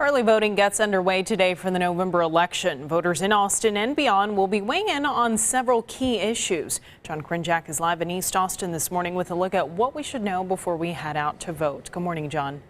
Early voting gets underway today for the November election. Voters in Austin and beyond will be weighing in on several key issues. John Krinjak is live in East Austin this morning with a look at what we should know before we head out to vote. Good morning, John.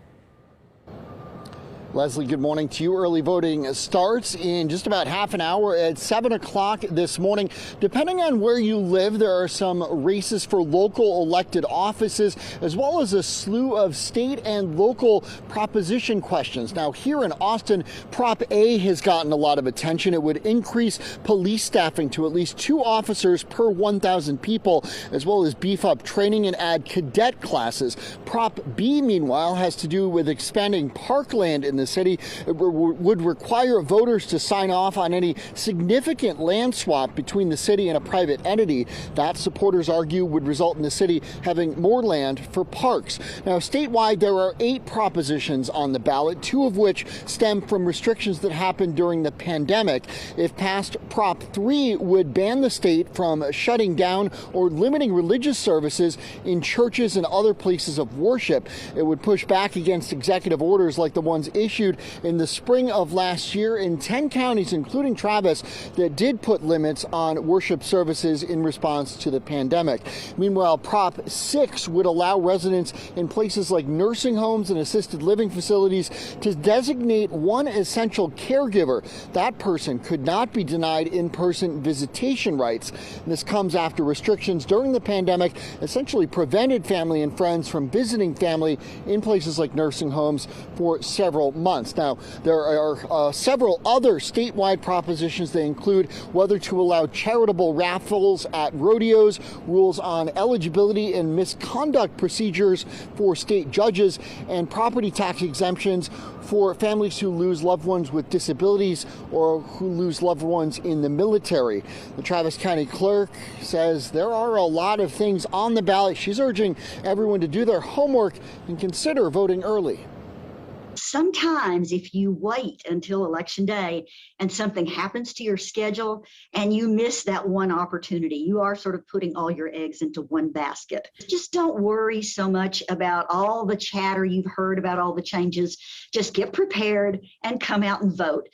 Leslie, good morning to you. Early voting starts in just about half an hour at 7 o'clock this morning. Depending on where you live, there are some races for local elected offices, as well as a slew of state and local proposition questions. Now, here in Austin, Prop A has gotten a lot of attention. It would increase police staffing to at least 2 officers per 1,000 people, as well as beef up training and add cadet classes. Prop B, meanwhile, has to do with expanding parkland in the city. It would require voters to sign off on any significant land swap between the city and a private entity. That, supporters argue, would result in the city having more land for parks. Now, statewide, there are 8 propositions on the ballot, 2 of which stem from restrictions that happened during the pandemic. If passed, Prop 3 would ban the state from shutting down or limiting religious services in churches and other places of worship. It would push back against executive orders like the ones issued in the spring of last year in 10 counties, including Travis, that did put limits on worship services in response to the pandemic. Meanwhile, Prop 6 would allow residents in places like nursing homes and assisted living facilities to designate one essential caregiver. That person could not be denied in-person visitation rights. This comes after restrictions during the pandemic essentially prevented family and friends from visiting family in places like nursing homes for several months. Now, there are several other statewide propositions. They include whether to allow charitable raffles at rodeos, rules on eligibility and misconduct procedures for state judges, and property tax exemptions for families who lose loved ones with disabilities or who lose loved ones in the military. The Travis County Clerk says there are a lot of things on the ballot. She's urging everyone to do their homework and consider voting early. Sometimes if you wait until election day and something happens to your schedule and you miss that one opportunity, you are sort of putting all your eggs into one basket. Just don't worry so much about all the chatter you've heard about all the changes. Just get prepared and come out and vote.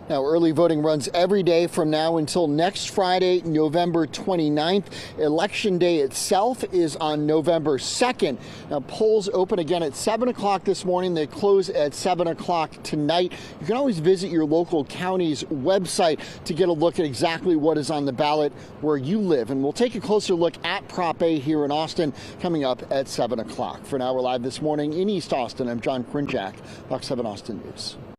Now, early voting runs every day from now until next Friday, November 29th. Election day itself is on November 2nd. Now, polls open again at 7 o'clock this morning. They close at 7 o'clock tonight. You can always visit your local county's website to get a look at exactly what is on the ballot where you live. And we'll take a closer look at Prop A here in Austin coming up at 7 o'clock. For now, we're live this morning in East Austin. I'm John Krinjak, Fox 7 Austin News.